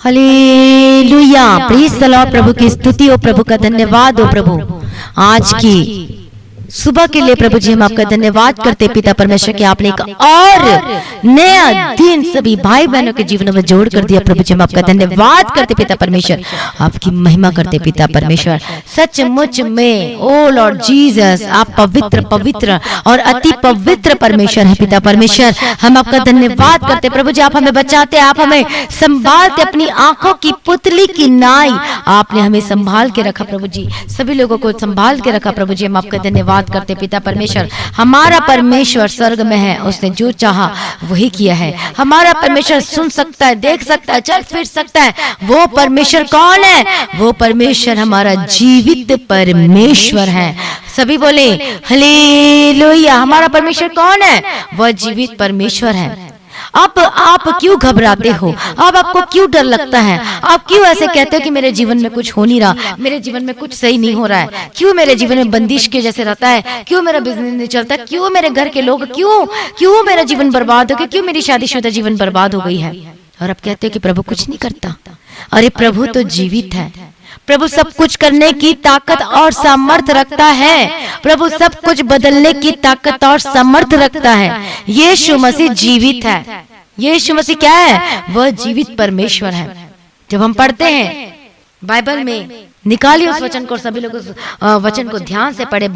Hallelujah, praise the Lord. प्रभु की स्तुति हो, प्रभु का धन्यवाद हो। प्रभु आज की सुबह के लिए प्रभु जी हम आपका धन्यवाद करते पिता परमेश्वर कि आपने एक और नया दिन सभी भाई बहनों के जीवन में जोड़ कर दिया। प्रभु जी हम आपका धन्यवाद करते पिता परमेश्वर, आपकी महिमा करते पिता परमेश्वर। सचमुच में ओ लॉर्ड जीसस, आप पवित्र पवित्र और अति पवित्र परमेश्वर है पिता परमेश्वर। हम आपका धन्यवाद करते प्रभु जी, आप हमें बचाते, आप हमें संभालते, अपनी आंखों की पुतली की नाई आपने हमें संभाल के रखा प्रभु जी, सभी लोगों को संभाल के रखा प्रभु जी। हम आपका धन्यवाद करते पिता परमेश्वर। हमारा परमेश्वर स्वर्ग में है, उसने जो चाहा वही किया है। हमारा परमेश्वर सुन सकता है, देख सकता है, चल फिर सकता है। वो परमेश्वर कौन है? वो परमेश्वर हमारा जीवित परमेश्वर है। सभी बोले हालेलुया। हमारा परमेश्वर कौन है? वह जीवित परमेश्वर है। अब आप क्यों घबराते हो? अब आपको क्यों डर लगता है? आप क्यों ऐसे कहते हो कि मेरे जीवन में कुछ हो नहीं रहा, मेरे जीवन में कुछ सही नहीं हो रहा है? क्यों मेरे जीवन में बंदिश के जैसे रहता है? क्यों मेरा बिजनेस नहीं चलता? क्यों मेरे घर के लोग, क्यों मेरा जीवन बर्बाद हो गया? क्यों मेरी शादीशुदा जीवन बर्बाद हो गई है? और आप कहते हो कि प्रभु कुछ नहीं करता। अरे प्रभु तो जीवित है, प्रभु सब कुछ करने की ताकत और सामर्थ रखता है, प्रभु सब कुछ बदलने की ताकत और सामर्थ रखता है। यीशु मसीह जीवित है। यीशु मसीह क्या है? वह जीवित परमेश्वर है। जब हम पढ़ते हैं बाइबल में, निकालिए उस वचन को, सभी लोग उस वचन को ध्यान से पढ़े।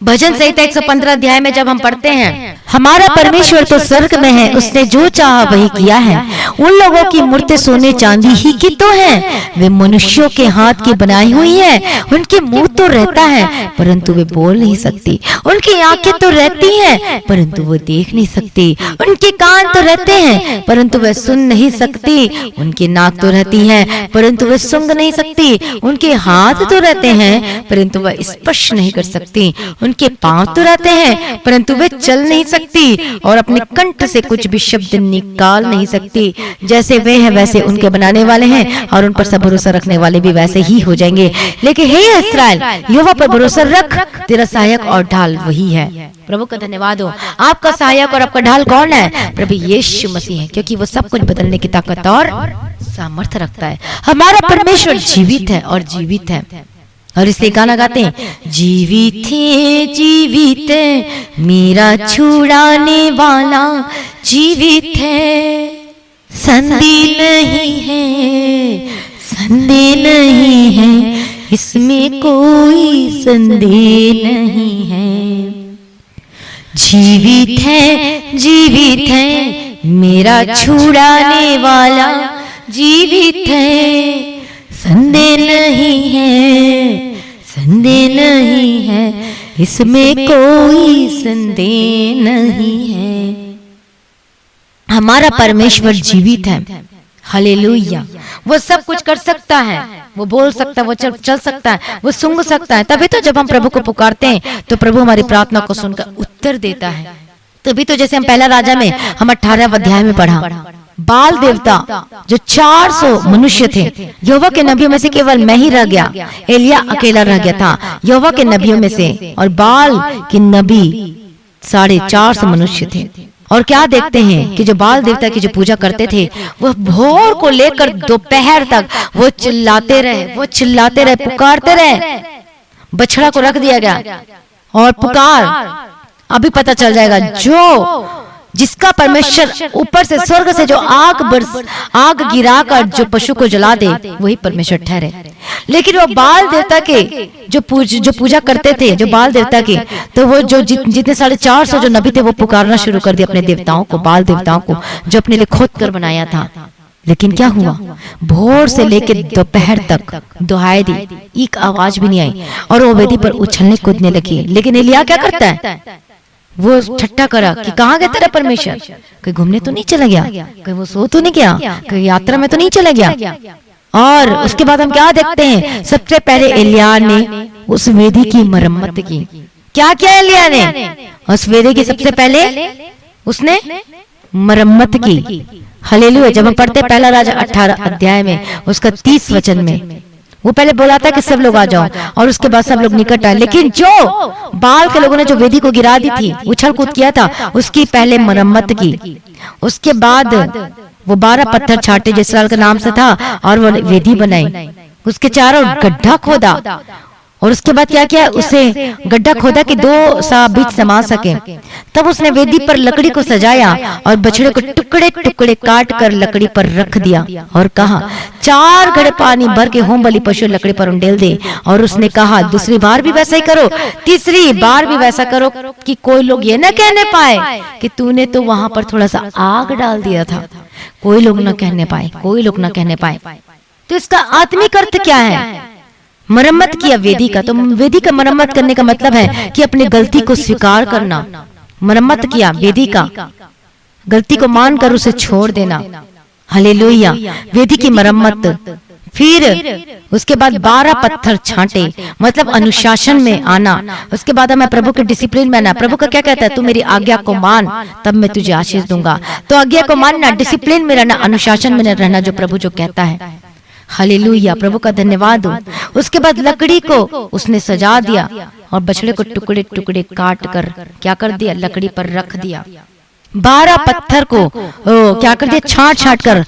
भजन संहिता 115 अध्याय में जब हम पढ़ते हैं, हमारा परमेश्वर तो स्वर्ग में है, उसने जो चाहा वही किया है। उन लोगों की मूर्ति सोने चांदी ही की तो है, वे मनुष्यों के हाथ की बनाई हुई है। उनके मुंह तो रहता है परंतु वे बोल नहीं सकती, उनकी आंखें तो रहती हैं परंतु वो देख नहीं सकती, उनके कान तो रहते हैं परंतु वे सुन नहीं सकती, उनकी नाक तो रहती है परंतु वे सूंघ नहीं सकती, उनके हाथ तो रहते हैं परंतु वह स्पर्श नहीं कर सकती, उनके पांव तो रहते हैं परंतु वे चल नहीं सकती, और अपने कंठ से कुछ भी शब्द निकाल नहीं सकती। जैसे वे हैं वैसे उनके बनाने वाले हैं, और उन पर सब भरोसा रखने वाले भी वैसे ही हो जाएंगे। लेकिन हे इस्राएल, यहोवा पर भरोसा रख, तेरा सहायक और ढाल वही है। प्रभु का धन्यवाद हो। आपका सहायक और आपका ढाल कौन है? प्रभु यीशु मसीह है, क्योंकि वो सब कुछ बदलने की ताकत और सामर्थ्य रखता है। हमारा परमेश्वर जीवित है और जीवित है, और इसलिए गाना गाते हैं, जीवित है मेरा छुड़ाने वाला, जीवित है, संदेह नहीं है, संदेह नहीं है, इसमें कोई संदेह नहीं है। जीवित है मेरा छुड़ाने वाला, जीवित है, संदेह नहीं है, संदेह नहीं है, इसमें कोई संदेह नहीं है। हमारा परमेश्वर जीवित है। हालेलुया। वो सब कुछ कर सकता है, वो बोल सकता है, वो चल सकता है, वो सूंघ सकता है। तभी तो जब हम प्रभु को पुकारते हैं तो प्रभु हमारी प्रार्थना को सुनकर उत्तर देता है। तभी तो जैसे हम पहला राजा में हम 18 अध्याय में पढ़ा, बाल देवता जो 400 मनुष्य थे, यहोवा के नबियों में से केवल मैं ही रह गया, एलिया अकेला रह गया था यहोवा के नबियों में से, और बाल के नबी 450 मनुष्य थे। और क्या देखते हैं कि जो बाल देवता की जो पूजा करते थे, वह भोर को लेकर दोपहर तक वो चिल्लाते रहे, पुकारते रहे। बछड़ा को रख दिया गया और पुकार, अभी पता चल जाएगा जो जिसका परमेश्वर ऊपर से स्वर्ग से जो आग गिराकर जो पशु को जला दे, वही परमेश्वर ठहरे। लेकिन वो बाल देवता के जो पूजा करते थे, जो बाल देवता के, तो वो जो जितने 450 जो नबी थे, वो पुकारना शुरू कर दिया अपने देवताओं को, बाल देवताओं को, जो अपने लिए खोद कर बनाया था। लेकिन क्या हुआ? भोर से लेकर दोपहर तक दुहाई दी, एक आवाज भी नहीं आई, और वो वेदी पर उछलने कूदने लगी। लेकिन एलिया क्या करता है? वो ठट्ठा करा कि कहाँ गया तेरा परमेश्वर? कहीं घूमने तो नहीं चला गया? कहीं वो सो तो नहीं गया? कहीं यात्रा में तो नहीं चला गया? और उसके बाद हम क्या देखते हैं? सबसे पहले एलिया ने उस वेदी की मरम्मत की। क्या किया एलिया ने? उस वेदी की सबसे पहले उसने मरम्मत की। हालेलुया। जब हम पढ़ते पहला राजा 18 अध्याय में उसका 30 वचन में, वो पहले बोला था कि सब लोग आ जाओ, और उसके बाद सब लोग निकट आए। लेकिन जो बाल के लोगों ने जो वेदी को गिरा दी थी, उछल कूद किया था, उसकी पहले मरम्मत की। उसके बाद वो 12 पत्थर छाटे जो इसराइल का नाम से था और वो वेदी बनाई, उसके चारों गड्ढा खोदा और उसके बाद क्या किया, उसे गड्ढा खोदा कि 2 सा बीच समा सके। तब उसने वेदी पर लकड़ी को सजाया और बछड़े को टुकड़े टुकड़े काट कर लकड़ी पर रख दिया और कहा 4 घड़े पानी भर के होम बलि पशु लकड़ी पर उंडेल दे। और उसने कहा दूसरी बार भी वैसा ही करो, तीसरी बार भी वैसा करो कि कोई लोग ये न कहने पाए कि तूने तो वहां पर थोड़ा सा आग डाल दिया था। कोई लोग न कहने पाए, कोई लोग न कहने पाए। तो इसका आत्मिक अर्थ क्या है? मरम्मत किया वेदी का। तो वेदी का मरम्मत करने का मतलब है कि अपनी गलती को स्वीकार करना। मरम्मत किया वेदी का, गलती को मानकर उसे छोड़ देना। हालेलुया, वेदी की मरम्मत। फिर उसके बाद 12 पत्थर छांटे, मतलब अनुशासन में आना। उसके बाद मैं प्रभु के डिसिप्लिन में आना। प्रभु का क्या कहता है, तू मेरी आज्ञा को मान तब मैं तुझे आशीष दूंगा। तो आज्ञा को मानना, डिसिप्लिन में रहना, अनुशासन में रहना, जो प्रभु जो कहता है। हालेलुया, प्रभु का धन्यवाद हो। उसके बाद लकड़ी को उसने सजा दिया और बछड़े को टुकड़े टुकड़े काट कर क्या कर दिया, लकड़ी पर रख दिया। 12 पत्थर को क्या कर दिया, छांट छांट कर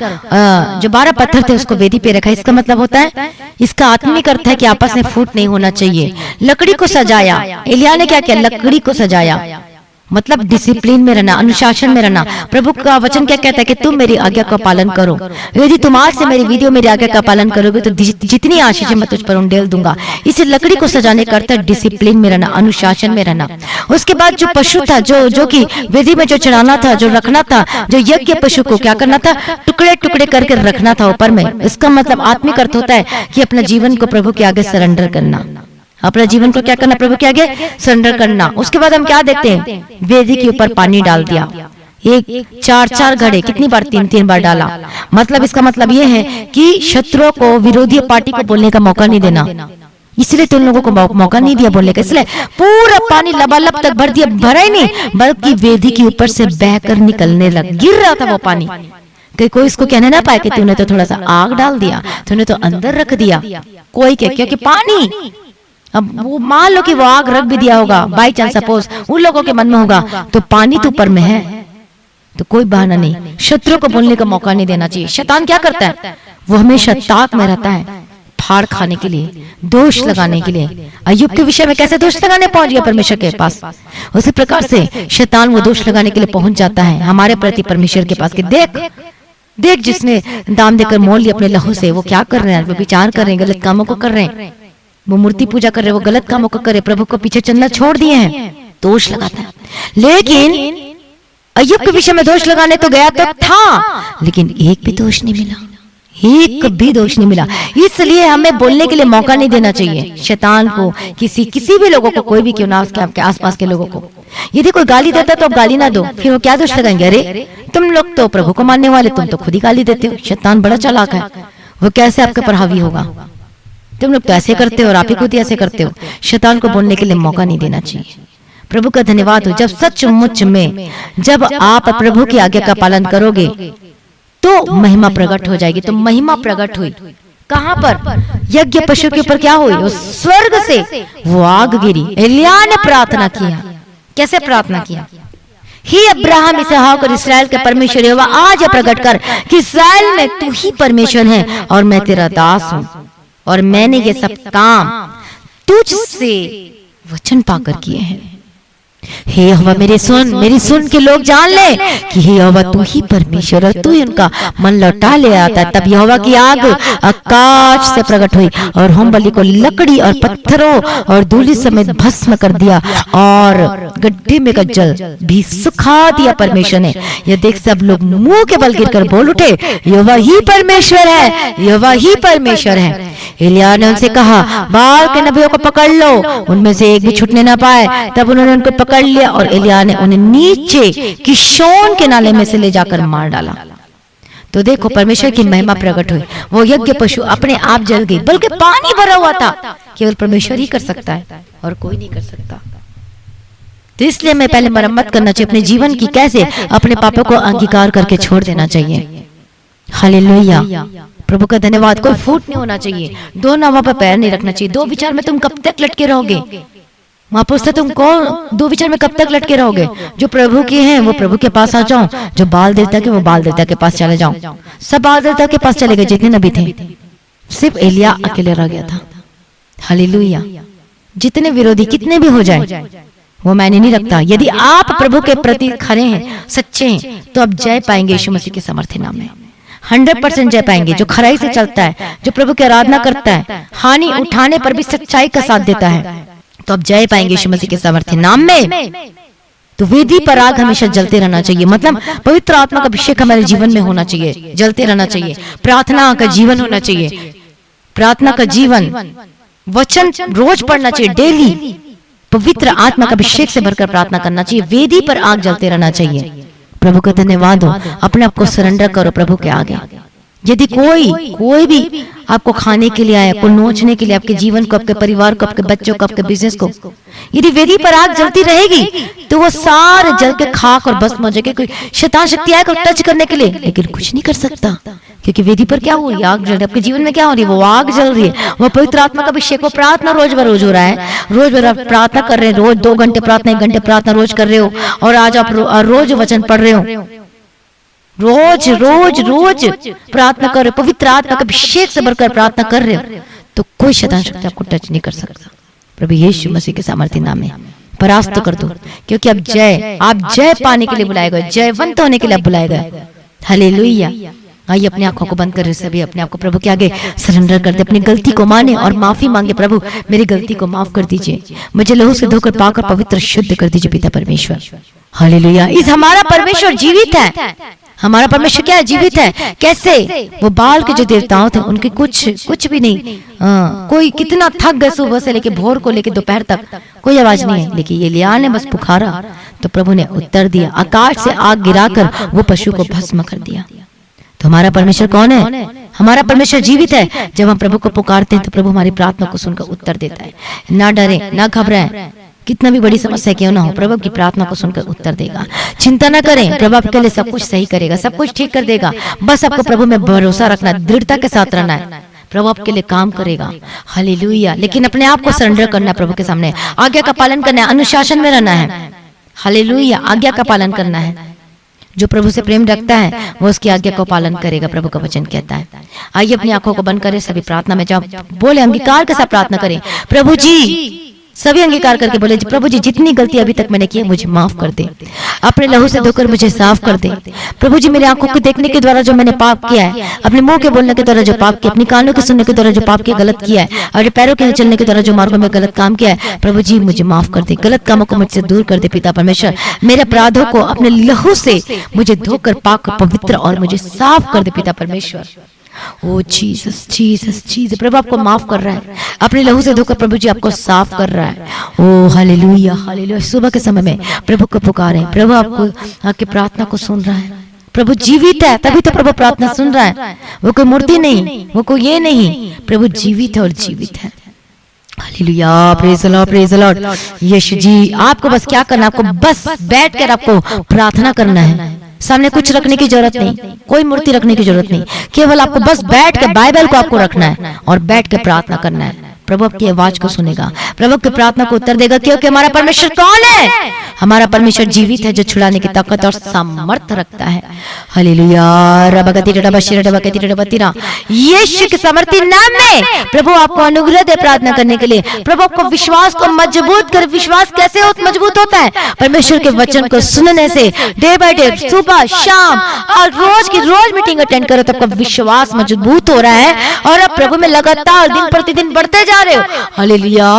जो 12 पत्थर थे उसको वेदी पे रखा। इसका मतलब होता है, इसका आत्मिक अर्थ है कि आपस में फूट नहीं होना चाहिए। लकड़ी को सजाया, एलिय्याह ने क्या किया, लकड़ी को सजाया, मतलब डिसिप्लिन में रहना, अनुशासन में रहना। प्रभु का वचन क्या कहता है कि तुम मेरी आज्ञा का पालन करो। यदि तुम आज से मेरी वीडियो मेरी आज्ञा का पालन करोगे तो जितनी आशीष मैं तुझ पर उंडेल दूंगा। इसे लकड़ी को सजाने का अर्थ है डिसिप्लिन में रहना, अनुशासन में रहना। उसके बाद जो पशु था, जो कि वेदी में जो चढ़ाना था, जो रखना था, जो यज्ञ पशु को क्या करना था, टुकड़े टुकड़े करके रखना था ऊपर में। इसका मतलब आत्मिक अर्थ होता है कि अपने जीवन को प्रभु के आगे सरेंडर करना, अपना जीवन को क्या करना, प्रभु के आगे सरेंडर करना। उसके बाद हम क्या देखते हैं, वेदी के ऊपर पानी डाल दिया। एक 4 घड़े, कितनी बार, 3 बार डाला। मतलब इसका मतलब ये है कि शत्रुओं को, विरोधी पार्टी को बोलने का मौका नहीं देना। इसलिए तो उन लोगों को मौका नहीं दिया बोलने का, इसलिए पूरा पानी लबालब तक भर दिया। भरा ही नहीं, बल्कि वेदी के ऊपर से बहकर निकलने लग, गिर रहा था वो पानी। कोई इसको कहने ना पाए कि तूने तो थोड़ा सा आग डाल दिया, तूने तो अंदर रख दिया। कोई क्या, क्योंकि पानी, अब वो मान लो कि वो आग रख भी दिया होगा, बाई चांस सपोज उन लोगों के मन में होगा, तो पानी तो ऊपर में है, तो कोई बहाना नहीं। शत्रु को बोलने का मौका नहीं देना चाहिए। शैतान क्या करता है, वो हमेशा ताक में रहता है, फाड़ खाने के लिए, दोष लगाने के लिए। अय्यूब के विषय में कैसे दोष लगाने पहुंच गया परमेश्वर के पास, उसी प्रकार से शैतान वो दोष लगाने के लिए पहुंच जाता है हमारे प्रति परमेश्वर के पास कि देख जिसने दाम देकर मोल लिया अपने लहू से, वो क्या कर रहे हैं, वो विचार कर रहे हैं, गलत कामों को कर रहे हैं, वो मूर्ति पूजा कर रहे, वो गलत कामों को करे, प्रभु को पीछे चलना छोड़ दिए हैं, दोष लगाता है। लेकिन अय्यूब के विषय में दोष लगाने तो गया तो था, लेकिन एक भी दोष नहीं मिला, एक भी दोष नहीं मिला। इसलिए हमें बोलने के लिए मौका नहीं देना चाहिए शैतान को, किसी भी लोगों को, कोई भी क्यों ना, उसके आपके आसपास के लोगों को। यदि कोई गाली देता तो आप गाली ना दो, फिर वो क्या दोष लगाएंगे, अरे तुम लोग तो प्रभु को मानने वाले, तुम तो खुद ही गाली देते हो। शैतान बड़ा चालाक है, वो कैसे आपके पर हावी होगा, तुम लोग तो ऐसे करते हो और आप ही खुद ऐसे करते हो। शैतान को बोलने के लिए मौका नहीं देना चाहिए। प्रभु का धन्यवाद हो, जब सचमुच में जब आप प्रभु की आज्ञा का पालन करोगे तो महिमा प्रकट हो जाएगी। तो महिमा प्रकट हुई कहां पर, यज्ञ पशु के ऊपर क्या हुई, स्वर्ग से वो आग गिरी। एलिय्याह ने प्रार्थना किया, कैसे प्रार्थना किया, ही अब्राहम, इसहाक और इस्राएल के परमेश्वर यहोवा आज प्रकट कर कि इस्राएल में तू ही परमेश्वर है और मैं तेरा दास हूं और मैंने ये सब काम तुझसे वचन पाकर किए हैं। हे यहोवा मेरी सुन के लोग जान ले कि हे यहोवा तू ही परमेश्वर है, तू ही उनका मन लौटा ले आता है। तब यहोवा की आग आकाश से प्रकट हुई और होम बलि को लकड़ी और पत्थरों और धूलि समेत भस्म कर दिया और गड्ढे में का जल भी सुखा दिया परमेश्वर ने। यह देख सब लोग मुंह के बल गिरकर बोल उठे, यहोवा ही परमेश्वर है, यहोवा ही परमेश्वर है। एलिय्याह ने उनसे कहा, बाल के नबियों को पकड़ लो, उनमें से एक भी छूटने ना पाए। तब उन्होंने उनको पकड़ लिया और एलिय्याह ने उन्हें नीचे किशोन के नाले में से ले जाकर मार डाला। तो देखो परमेश्वर की महिमा प्रकट हुई, वो यज्ञ पशु अपने आप जल गई, बल्कि पानी भरा हुआ था। केवल परमेश्वर ही कर सकता है और कोई नहीं कर सकता। तो इसलिए हमें पहले मरम्मत करना चाहिए अपने जीवन की, कैसे अपने पापों को अंगीकार करके छोड़ देना चाहिए। हालेलुया, प्रभु का धन्यवाद। कोई फूट नहीं होना चाहिए, दो नावों पर पैर नहीं रखना चाहिए। दो विचार में तुम कब तक लटके रहोगे, वहां पूछते तुमको दो विचार में कब तक लटके रहोगे? जो प्रभु के हैं वो प्रभु के पास आ जाओ, जो बाल देवता के वो बाल देवता के पास चले जाओ। सब बाल देवता के पास चले गए जितने नबी थे, सिर्फ एलिया अकेले रह गया था। हालेलुया। जितने विरोधी कितने भी हो जाए वो मायने नहीं रखता। यदि आप प्रभु के प्रति खरे हैं, सच्चे हैं, तो आप जय पाएंगे यीशु मसीह के समर्थी नाम में। 100% जय पाएंगे। जो खराई से चलता है, जो प्रभु की आराधना करता है, हानि उठाने पर भी सच्चाई का साथ देता है, तो आप जय पाएंगे यीशु मसीह के सामर्थ्य नाम में। तो वेदी पर आग हमेशा जलते रहना चाहिए, मतलब पवित्र आत्मा का अभिषेक हमारे जीवन में होना चाहिए, जलते रहना चाहिए। प्रार्थना का जीवन होना चाहिए, प्रार्थना का जीवन, वचन रोज पढ़ना चाहिए, डेली पवित्र आत्मा का अभिषेक से भरकर प्रार्थना करना चाहिए। वेदी पर आग जलते रहना चाहिए। प्रभु का धन्यवाद हो। अपने आप को सरेंडर करो प्रभु के आगे। यदि कोई भी आपको खाने के लिए आया, आपको नोचने के लिए, आपके जीवन को, आपके परिवार को, आपके बच्चों को, आपके बिजनेस को, यदि वेदी पर आग जलती रहेगी तो वो सारे जल के खाक और भस्म हो जाएगी। कोई शैतान शक्ति आएगा टच करने के लिए, लेकिन कुछ नहीं कर सकता, क्योंकि वेदी पर क्या हो रही है? आग जल रही है। आपके जीवन में क्या हो रही है? वो आग जल रही है, वो पवित्र आत्मा का अभिषेक, वो प्रार्थना रोज बरोज हो रहा है। रोज बरोज प्रार्थना कर रहे हैं, रोज 2 घंटे प्रार्थना, 1 घंटे प्रार्थना रोज कर रहे हो, और आज आप रोज वचन पढ़ रहे हो, रोज रोज रोज प्रार्थना कर रहे हो, पवित्र आत्मा का अभिषेक से भरकर प्रार्थना कर रहे हो, तो कोई शैतान शक्ति आपको टच नहीं कर सकता। प्रभु यीशु मसीह के सामर्थ्य नाम में परास्त कर दो, क्योंकि आप जय पाने के लिए बुलाए गए, जयवंत होने के लिए आप बुलाए गए। हालेलुया। आइए अपनी आंखों को बंद कर सभी अपने आप को प्रभु के आगे सरेंडर कर दे, अपनी गलती को माने और माफी मांगे। प्रभु मेरी गलती को माफ कर दीजिए, मुझे लहू से धोकर पाकर पवित्र शुद्ध कर दीजिए पिता परमेश्वर। हालेलुया। इस हमारा परमेश्वर जीवित है। हमारा परमेश्वर क्या है? जीवित है। कैसे? वो बाल के जो देवताओं थे उनके कुछ भी नहीं, कोई कितना थक गए, सुबह से लेके भोर को लेके दोपहर तक कोई आवाज नहीं है, लेकिन एलिय्याह ने बस पुकारा तो प्रभु ने उत्तर दिया। आकाश से आग गिराकर वो पशु को भस्म कर दिया। तो हमारा परमेश्वर कौन है? हमारा परमेश्वर जीवित है। जब हम प्रभु को पुकारते हैं तो प्रभु हमारी प्रार्थना को सुनकर उत्तर देता है। ना डरे, ना घबराएं, कितना भी बड़ी समस्या क्यों ना हो, प्रभु की प्रार्थना को सुनकर उत्तर देगा। चिंता ना करें, प्रभु आपके लिए सब कुछ सही करेगा, सब कुछ ठीक कर देगा। बस आपको प्रभु में भरोसा रखना, दृढ़ता के साथ रहना है, प्रभु आपके लिए काम करेगा। हालेलुया। लेकिन अपने आप को सरेंडर करना प्रभु के सामने, आज्ञा का पालन करना है, अनुशासन में रहना है। हालेलुया। आज्ञा का पालन करना है। जो प्रभु से प्रेम रखता है वो उसकी आज्ञा को पालन करेगा, प्रभु का वचन कहता है। आइए अपनी आंखों को बंद करें, सभी प्रार्थना में जाओ, बोले अंगीकार के साथ प्रार्थना करें। प्रभु जी, सभी अंगीकार करके बोले, प्रभु जी जितनी गलती अभी तक मैंने की है मुझे माफ कर दे, अपने लहू से धोकर मुझे साफ कर दे। प्रभु जी मेरी आंखों के देखने के द्वारा जो मैंने पाप किया है, अपने मुंह के बोलने के द्वारा जो पाप किया, अपनी कानों के सुनने के द्वारा जो पाप किया, गलत किया है, और पैरों के चलने के द्वारा जो मार्गों में गलत काम किया है, प्रभु जी मुझे माफ कर दे, गलत कामों को मुझसे दूर कर दे पिता परमेश्वर। मेरे अपराधों को अपने लहू से मुझे धोकर पाक पवित्र और मुझे साफ कर दे पिता परमेश्वर। ओ जीसस जीसस जीसस, प्रभु आपको माफ कर रहा है, अपने लहू से धोकर प्रभु जी आपको साफ कर रहा है। ओ हालेलुया हालेलुया। सुबह के समय में प्रभु को पुकारें, प्रभु आपको आपकी प्रार्थना को सुन रहा है। प्रभु जीवित है, तभी तो प्रभु प्रार्थना सुन रहा है। वो कोई मूर्ति नहीं, वो कोई ये नहीं, प्रभु जीवित है और जीवित है। Hallelujah. Praise the Lord, praise the Lord. Yeshu ji आपको बस क्या करना, आपको बस बैठकर आपको प्रार्थना करना है। सामने कुछ रखने की जरूरत नहीं, कोई मूर्ति रखने की जरूरत नहीं, केवल आपको बस बैठ के बाइबल को आपको रखना है और बैठ के प्रार्थना करना है। प्रभु आपकी आवाज को सुनेगा, प्रभु की प्रार्थना को उत्तर देगा, क्योंकि हमारा परमेश्वर कौन है? हमारा परमेश्वर जीवित है, जो छुड़ाने की ताकत और सामर्थ रखता है। हालेलुया। यीशु के सामर्थी नाम में प्रभु आपको अनुग्रह दे प्रार्थना करने के लिए। प्रभु आपको विश्वास को मजबूत कर। विश्वास कैसे मजबूत होता है? परमेश्वर के वचन को सुनने से, डे बाय डे, सुबह शाम और रोज की रोज मीटिंग अटेंड करो तो आपका विश्वास मजबूत हो रहा है और आप प्रभु में लगातार दिन प्रतिदिन बढ़ते जा रहे हो। हालेलुया।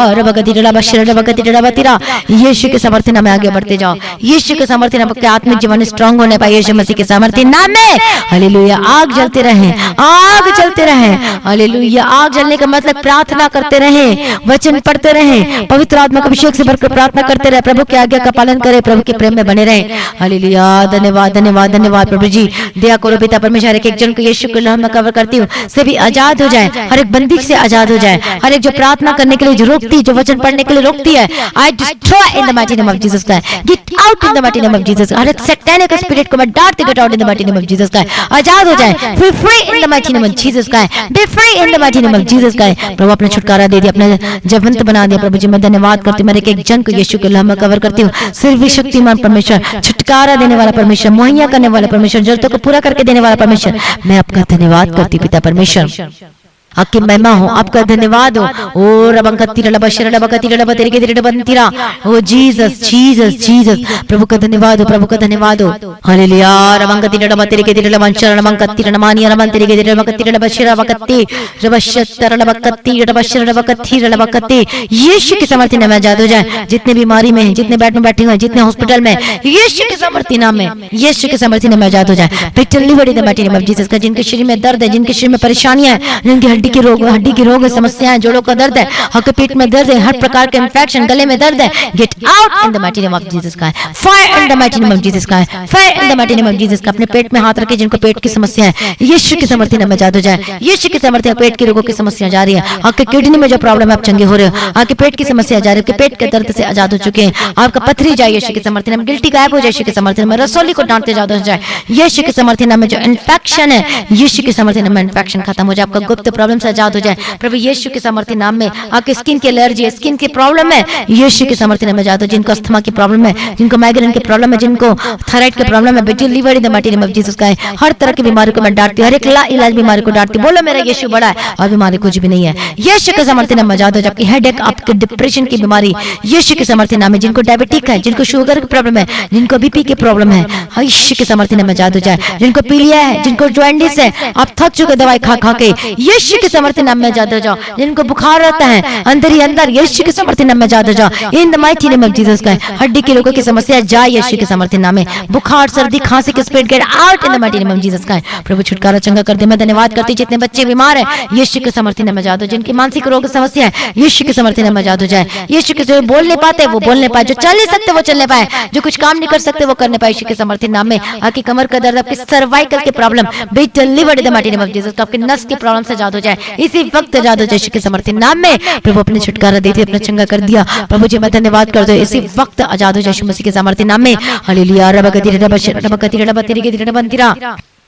यीशु के सामर्थ्य नाम में आगे बढ़ते जाओ। यीशु के सामर्थ्य नाम के आत्मिक जीवन स्ट्रांग होने पाए यीशु मसीह के सामर्थ्य नाम में। हालेलुया। आग जलते रहे, आग जलते रहे। हालेलुया। आग जलने का मतलब प्रार्थना करते रहे, वचन पढ़ते रहे, पवित्र आत्मा का अभिषेक से भरकर प्रार्थना करते रहे, प्रभु की आज्ञा का पालन करें, प्रभु के प्रेम में बने रहे। हालेलुया। धन्यवाद धन्यवाद धन्यवाद प्रभु जी। दया करो पिता परमेश्वर, एक जन को यीशु के नाम में कवर करती हूँ, सभी आजाद हो जाए, हर एक बंदी से आजाद हो जाए, हर एक जो प्रार्थना करने के लिए जो रोकती है, जो वचन पढ़ने के लिए रोकती है, I destroy in the mighty name of Jesus Christ. Get out in the mighty name of Jesus. हर एक सैतानिक स्पिरिट को मैं डांटती get out in the mighty name of Jesus का, आजाद हो जाए, be free in the mighty name of Jesus का, be free in the mighty name of Jesus का। प्रभु अपने छुटकारा दे दिया, अपने जीवंत बना दिया। प्रभु जी मैं धन्यवाद करती हूँ, मेरे एक जन को यीशु के नाम में कवर करती हूँ। सर्वशक्तिमान परमेश्वर, छुटकारा देने वाला परमेश्वर, मुहैया करने वाला परमेश्वर, जरूरतों को पूरा करके देने वाला परमेश्वर, मैं आपका धन्यवाद करती पिता परमेश्वर। आपकी महिमा हो, आपका धन्यवाद हो। ओ रबंकती रबशर रबकती रबतेरे के तेरे बंतीरा, ओ जीसस जीसस जीसस, प्रभु का धन्यवाद हो, प्रभु का धन्यवाद हो। हालेलुया। रबंकती रबतेरे के तेरे रबंशर रबंकती रमानिया रबंतेरे के तेरे रबकती रबशर रबकती रबशतर रबकती रबशर रबकती रबकती। यीशु के सामर्थ्य नाम में आजाद हो जाए। जितने बीमारी में हैं, जितने बेड में बैठे हुए हैं, जितने हॉस्पिटल में, यीशु के सामर्थ्य नाम में, यीशु के सामर्थ्य नाम में आजाद हो जाए। विक्टरी बड़ी the mighty name of Jesus का, जिनके शरीर में दर्द है, जिनके शरीर में परेशानियां हैं, जिनके हड्डी की रोग समस्याएं, जोड़ों का दर्द है, हक पेट में दर्द है, हर प्रकार के इंफेक्शन, गले में दर्द है, get out in the mighty name of Jesus का, fire in the mighty name of Jesus का, fire in the mighty name of Jesus का। अपने पेट में हाथ रखे जिनको पेट की समस्या है, यीशु के सामर्थ्य नाम में आजाद हो जाए। यीशु के सामर्थ्य, पेट के रोगों की समस्या जा रही है, आपके किडनी में जो प्रॉब्लम है आप चंगे हो रहे हो, आपके पेट की समस्या जा रही है, आपके पेट के दर्द से आजाद हो चुके हैं, आपका पथरी जाए यीशु के सामर्थ्य नाम, गिल्टी गायब हो जाए यीशु के सामर्थ्य नाम, रसोली को डांटते आजाद हो जाए यीशु के सामर्थ्य नाम में। जो इन्फेक्शन है यीशु के सामर्थ्य नाम में इन्फेक्शन खत्म हो जाए, आपका गुप्त प्रॉब्लम से आजाद हो जाए प्रभु यीशु के सामर्थ्य नाम में। आपके स्किन की एलर्जी है, स्किन की प्रॉब्लम है, यीशु के सामर्थ्य नाम में आजाद हो। जिनको अस्थमा की प्रॉब्लम है, जिनको माइग्रेन की प्रॉब्लम है, जिनको थायराइड की प्रॉब्लम है, बेटी liver in the mighty name of Jesus का, हर तरह की बीमारी को मैं डांटती हूं, हर एक इलाज बीमारी को डांटती हूं। बोलो मेरा यीशु बड़ा है और बीमारी कुछ भी नहीं है, यीशु के सामर्थ्य नाम में आजाद हो। आपकी हेडेक, आपके डिप्रेशन की बीमारी यीशु के सामर्थ्य नाम में, जिनको डायबिटिक है, जिनको शुगर की प्रॉब्लम है, जिनको बीपी की प्रॉब्लम है, यीशु के सामर्थ्य नाम में आजाद हो जाए। जिनको पीलिया है, जिनको जॉइंटिस है, आप थक चुके दवाई खा खा के, यीशु के सामर्थ्य नाम में आजाद हो जाओ। जिनको बुखार रहता है अंदर ही अंदर, यीशु के सामर्थ्य नाम में आजाद हो जाओ इन the mighty name of Jesus का। हड्डी के रोगों की समस्या जाए यीशु के सामर्थ्य नाम में, बुखार सर्दी खांसी के spirit gate out in the mighty name of Jesus का। प्रभु छुटकारा चंगा कर दे। मैं धन्यवाद करती, जितने बच्चे बीमार हैं यीशु के सामर्थ्य नाम में आजाद हो। जिनकी मानसिक रोग समस्या है यीशु के सामर्थ्य नाम में आजाद हो जाए। यीशु के, जो बोल नहीं पाते वो बोल नहीं पाए, जो चल नहीं सकते वो चलने पाए, जो कुछ काम नहीं कर सकते वो करने पाए यीशु के सामर्थ्य नाम में। आपकी कमर का दर्द, आपकी सर्वाइकल की problem be delivered in the mighty name of Jesus का। आपकी नस की प्रॉब्लम से आजाद हो जाए इसी वक्त, आजाद हो जाए यीशु के सामर्थ्य नाम में। प्रभु अपने छुटकारा देते, अपना चंगा कर दिया। प्रभु जी मैं धन्यवाद कर दो, इसी वक्त आजाद हो जाए यीशु मसीह के सामर्थ्य नाम में। हालेलुया। रबगति रबशर रबगति रबतेरे के तेरे बंतीरा।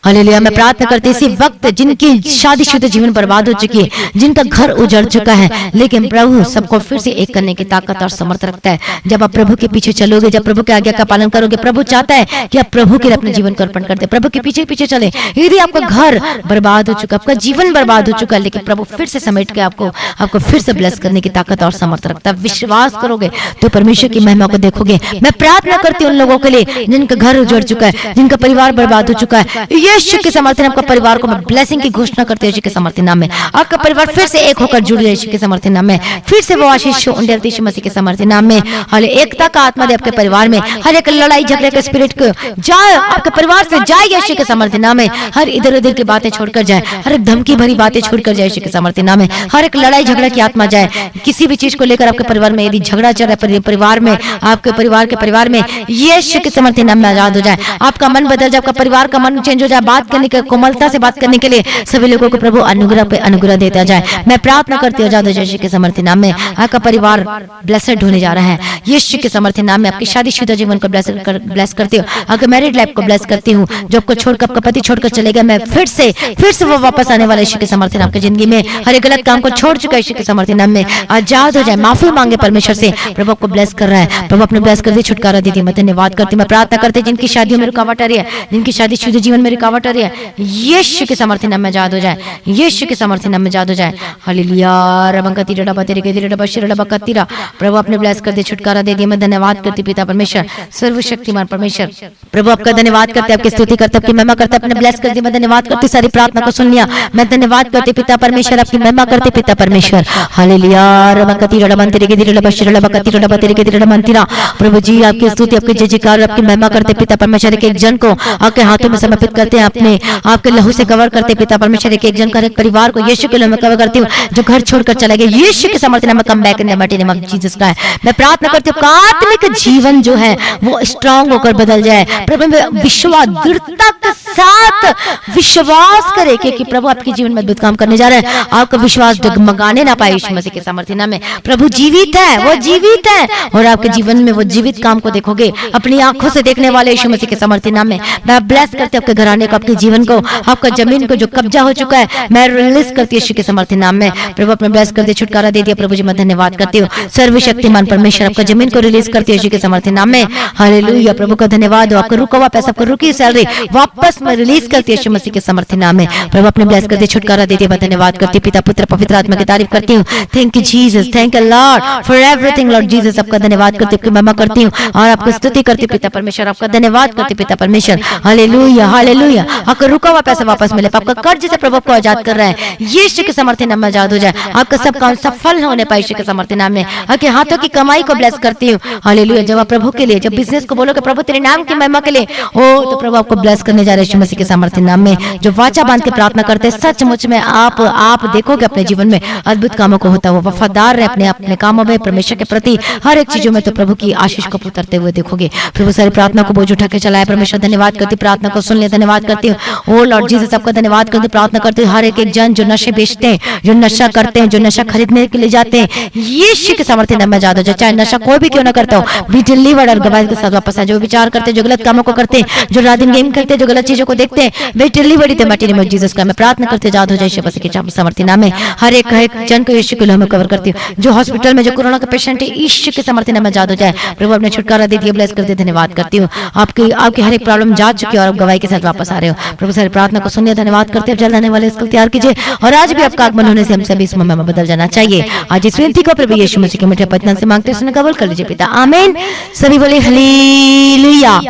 हालेलुया। मैं प्रार्थना करती इसी वक्त जिनकी शादीशुदा जीवन बर्बाद हो चुकी है, जिनका घर उजड़ चुका है, लेकिन प्रभु सबको फिर से एक करने की ताकत और समर्थ रखता है। जब आप प्रभु के पीछे चलोगे, जब प्रभु के आज्ञा का पालन करोगे, प्रभु चाहता है कि आप प्रभु के लिए अपने जीवन को अर्पण करते, प्रभु के पीछे पीछे चले। यदि आपका घर बर्बाद हो चुका, आपका जीवन बर्बाद हो चुका, लेकिन प्रभु फिर से समेट के आपको फिर से ब्लेस करने की ताकत और समर्थ रखता है। विश्वास करोगे तो परमेश्वर की महिमा को देखोगे। मैं प्रार्थना करती हूँ उन लोगों के लिए जिनका घर उजड़ चुका है, जिनका परिवार बर्बाद हो चुका है, यीशु के सामर्थ्य आपका परिवार को मैं ब्लेसिंग की घोषणा करते हैं यीशु के सामर्थ्य नाम में। आपका परिवार फिर से एक होकर जुड़ जाए यीशु के सामर्थ्य नाम में। फिर से वो आशीष हो यीशु मसीह के सामर्थ्य नाम में। हर एकता का आत्मा दे आपके परिवार में, हर एक लड़ाई झगड़े के स्पिरिट को जाए आपके परिवार से जाए यीशु के सामर्थ्य नाम में। हर इधर उधर की बातें छोड़कर जाए, हर एक धमकी भरी बातें छोड़कर जाए यीशु के सामर्थ्य नाम में। हर एक लड़ाई झगड़ा की आत्मा जाए, किसी भी चीज को लेकर आपके परिवार में यदि झगड़ा चल रहा है, परिवार में, आपके परिवार में यीशु के सामर्थ्य नाम में आजाद हो जाए। आपका मन बदल जाए, आपका परिवार का मन चेंज हो जाए, बात करने के, कोमलता से बात करने के लिए सभी लोगों को प्रभु अनुग्रह पे अनुग्रह देता जाए। मैं प्रार्थना करती हूँ आजाद यीशु के सामर्थ्य नाम में। आपका परिवार ब्लेसेड होने जा रहा है यीशु के सामर्थ्य नाम में। आपकी शादीशुदा जीवन को ब्लेस करती हूँ, आपके मैरिड लाइफ को ब्लेस करती हूँ। जो आपको छोड़कर, आपका पति छोड़कर चले गए, मैं फिर से वो वापस आने वाला यीशु के सामर्थ्य नाम की जिंदगी में। हर एक गलत काम को छोड़ चुका यीशु के सामर्थ्य नाम में आजाद हो जाए। माफी मांगे परमेश्वर से, प्रभु आपको ब्लेस कर रहा है। प्रभु अपने ब्लेस कर दी, छुटकारा दी। मैं धन्यवाद करती हूँ। मैं प्रार्थना करती हूँ जिनकी शादियों में रुकावट आ रही है, जिनकी शादीशुदा जीवन में रुकावट आ रही है, यीशु के सामर्थ्य नाम में आजाद हो जाए, यीशु के सामर्थ्य नाम में आजाद हो जाए। हालेलुया। रबंकती रबतेरे के तेरे रबशर रबकतीरा। प्रभु अपने ब्लेस कर दे, छुटकारा दे दिया। मैं धन्यवाद करती पिता परमेश्वर, सर्वशक्तिमान परमेश्वर। प्रभु आपका धन्यवाद करते, आपकी स्तुति करते, आपकी महिमा करते, अपने ब्लेस कर दी। मैं धन्यवाद करती, सारी प्रार्थना को सुन लिया। मैं धन्यवाद करती पिता परमेश्वर, आपकी महिमा करते पिता परमेश्वर। हालेलुया। रबंकती रबतेरे के तेरे रबशर रबकती रबतेरे के तेरे रबंतीरा। प्रभु जी आपकी स्तुति, आपकी जय जयकार, आपकी महिमा करते पिता परमेश्वर। एक जन को आपके हाथों में समर्पित करते करते हैं, अपने आपके लहू से कवर करते हैं पिता परमेश्वर। एक जन का हर एक परिवार को यीशु के नाम में कवर करती हूँ, जो घर छोड़कर चले गए यीशु के सामर्थ्य नाम में come back in the mighty name of Jesus का है। मैं प्रार्थना करती हूँ आत्मिक जीवन जो है वो स्ट्रांग होकर बदल जाए प्रभु। में विश्वास, दृढ़ता के साथ विश्वास करे कि प्रभु आपके जीवन में अद्भुत काम करने जा रहे हैं। आपका विश्वास डगमगाने ना पाए यीशु मसीह के सामर्थ्य नाम में। प्रभु जीवित है, वो जीवित है और आपके जीवन में वो जीवित काम को देखोगे अपनी आंखों से देखने वाले यीशु मसीह के सामर्थ्य नाम में। मैं ब्लेस करती हूँ आपके घराने को, आपके जीवन को, आपका जमीन को जो कब्जा हो चुका है मैं रिलीज करती हूँ यीशु के सामर्थ्य नाम में। प्रभु अपने ब्लेस कर दे, छुटकारा दे दिया प्रभु जी। मैं धन्यवाद करती हूँ सर्वशक्तिमान परमेश्वर, आपका जमीन को रिलीज करती हूँ यीशु के सामर्थ्य नाम में। हालेलुया प्रभु का धन्यवाद हो। आपका रुका हुआ पैसा, आपको रुकी सैलरी वापस मैं रिलीज करती हूँ यीशु मसीह के सामर्थ्य नाम में। प्रभु अपने ब्लेस कर दे, छुटकारा दे दिया। मैं धन्यवाद करती हूँ पिता पुत्र पवित्र आत्मा की तारीफ करती हूँ। Thank you Jesus, thank you Lord for everything Lord Jesus. आपका धन्यवाद करती हूँ, महिमा करती हूँ और आपको स्तुति करती हूँ पिता परमेश्वर। आपका धन्यवाद करती हूँ पिता परमेश्वर। Hallelujah hallelujah. आपका रुका हुआ पैसा वापस मिले, आपका कर्ज से प्रभु को आजाद कर रहा है यीशु के सामर्थ्य नाम में आजाद हो जाए। आपका सब काम सफल होने पाए यीशु के सामर्थ्य नाम में। आपके हाथों की कमाई को ब्लेस करती हूँ। हालेलुया। जब आप प्रभु के लिए, जब बिजनेस को बोलोगे प्रभु तेरे नाम की महिमा के लिए ओ, तो प्रभु आपको ब्लेस करने जा रहे हैं यीशु मसीह के सामर्थ्य नाम में। जो वाचा बांध के प्रार्थना करते हैं सचमुच में आप देखोगे अपने जीवन में अद्भुत कामों को होता है। वो वफादार है अपने कामों में परमेश्वर के प्रति हर एक चीजों में, तो प्रभु की आशीष को उतरते हुए देखोगे। प्रभु सारी प्रार्थना को बोझ उठा के चलाए परमेश्वर। धन्यवाद करती, प्रार्थना को सुन ले, धन्यवाद करती हूँ ओ लॉर्ड जीसस। आपका धन्यवाद करती, प्रार्थना करती हूँ हर एक जन जो नशे बेचते हैं, जो नशा करते हैं, जो नशा खरीदने के लिए जाते हैं यीशु के सामर्थ्य नाम में आजाद हो जाए। चाहे नशा कोई भी क्यों ना करता हो, बी डिलीवर्ड और गवाही के साथ वापस आए। जो विचार करते हैं, जो गलत कामों को करते हैं, जो रात दिन गेम खेलते हैं, जो गलत चीजों को देखते हैं, be delivered in the mighty name of Jesus का मैं प्रार्थना करते आजाद हो जाए यीशु मसीह के सामर्थ्य नाम में। हर एक जन को यीशु के नाम में कवर करती हूँ। जो हॉस्पिटल में जो कोरोना का पेशेंट है यीशु के सामर्थ्य नाम में आजाद हो जाए। प्रभु अपने छुटकारा दे दिया, ब्लेस कर दे। धन्यवाद करती हूँ आपकी हर एक प्रॉब्लम जा चुकी है और आप गवाही के साथ वापस आ रहे हो। प्रभु सारी प्रार्थना को सुनिए, धन्यवाद करते हैं। जल्द आने वाले इसको तैयार कीजिए और आज भी आपका आगमन होने से हम सभी इस समय में बदल जाना चाहिए। आज इस विनती को प्रभु यीशु मसीह के मीठे पत्तन से मांगते सुनने कबूल कर लीजिए पिता, आमीन। सभी बोले हालेलुया।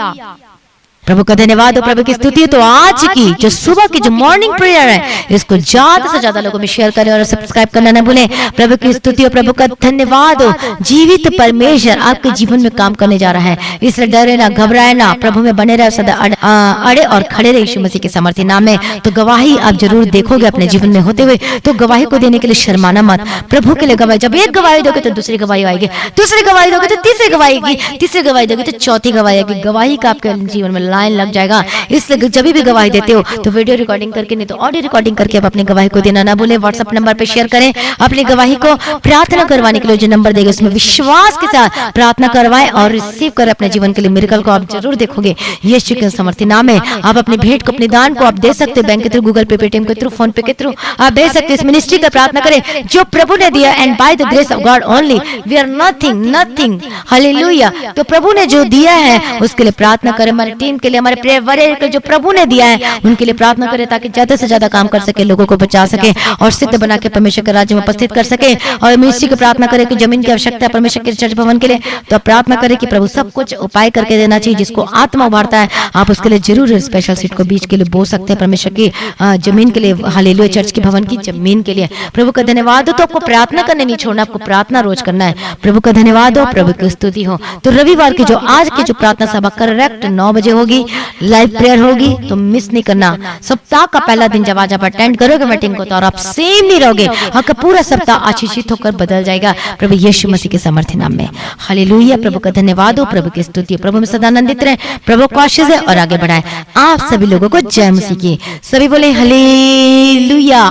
प्रभु का धन्यवाद हो, प्रभु की स्तुति हो। तो आज की जो सुबह की जो मॉर्निंग प्रेयर है इसको ज्यादा से ज्यादा लोगों में शेयर करें और सब्सक्राइब करना न भूलें। प्रभु की स्तुति हो, प्रभु का धन्यवाद हो। जीवित परमेश्वर आपके जीवन में काम करने जा रहा है, इसलिए डरे ना, घबराए ना, प्रभु में बने रहे, सदा अड़े और खड़े रहे यीशु मसीह के सामर्थ्य नाम में। तो गवाही आप जरूर देखोगे अपने जीवन में होते हुए, तो गवाही को देने के लिए शर्माना मत। प्रभु के लिए गवाही, जब एक गवाही दोगे तो दूसरी गवाही आएगी, दूसरी गवाही दोगे तो तीसरी गवाही आएगी, तीसरी गवाही दोगे तो चौथी गवाही आएगी। गवाही का आपके जीवन में लाइन लग जाएगा। इसलिए जब भी गवाही देते हो तो वीडियो रिकॉर्डिंग करके, नहीं तो ऑडियो रिकॉर्डिंग करके आप अपनी गवाही को देना ना भूलें। व्हाट्सएप नंबर पे शेयर करें अपनी गवाही को। प्रार्थना करवाने के लिए जो नंबर देगा उसमें विश्वास के साथ प्रार्थना करवाएं और रिसीव कर अपने जीवन के लिए मिरेकल को आप जरूर देखोगे यीशु के सामर्थ्य नाम है। आप अपनी भेंट को, अपने दान को आप दे सकते हैं बैंक के थ्रू, गूगल पे, पेटीएम के थ्रू, फोन पे के थ्रू आप दे सकते हैं। इस मिनिस्ट्री का प्रार्थना करें जो प्रभु ने दिया, and by the grace of God only we are nothing. Hallelujah. तो प्रभु ने जो दिया है उसके लिए प्रार्थना करें। हमारी टीम के लिए, हमारे प्रेयर वॉरियर जो प्रभु ने दिया है उनके लिए प्रार्थना करें ताकि ज्यादा से ज्यादा काम कर सके, लोगों को बचा सके और सिद्ध बना के परमेश्वर के राज्य में उपस्थित कर सके। और मिनिस्ट्री की प्रार्थना करें कि जमीन की आवश्यकता है परमेश्वर के चर्च भवन के लिए, तो प्रार्थना करें कि प्रभु सब कुछ उपाय करके देना चाहिए। जिसको आत्मा उभारता है आप उसके लिए जरूर स्पेशल सीट को बीच के लिए बो सकते हैं परमेश्वर की जमीन के लिए। हालेलुया। चर्च की भवन की जमीन के लिए प्रभु का धन्यवाद हो। तो आपको प्रार्थना करने नहीं छोड़ना, आपको प्रार्थना रोज करना है। प्रभु का धन्यवाद हो, प्रभु की स्तुति हो। तो रविवार की जो आज की जो प्रार्थना सभा करेक्ट 9 बजे होगी, लाइव प्रेयर होगी, तो मिस नहीं करना। सप्ताह का पहला दिन जब आज आप अटेंड करोगे मीटिंग को तो और आप सेम नहीं रहोगे, आपका पूरा सप्ताह आशीषित होकर बदल जाएगा प्रभु यीशु मसीह के सामर्थ्य नाम में। हालेलुया। प्रभु का धन्यवाद हो, प्रभु की स्तुति, प्रभु में सदा आनंदित रहे, प्रभु को आशीष दे और आगे बढ़ाए। आप सभी लोगों को जय मसीह की। सभी बोले हालेलुया।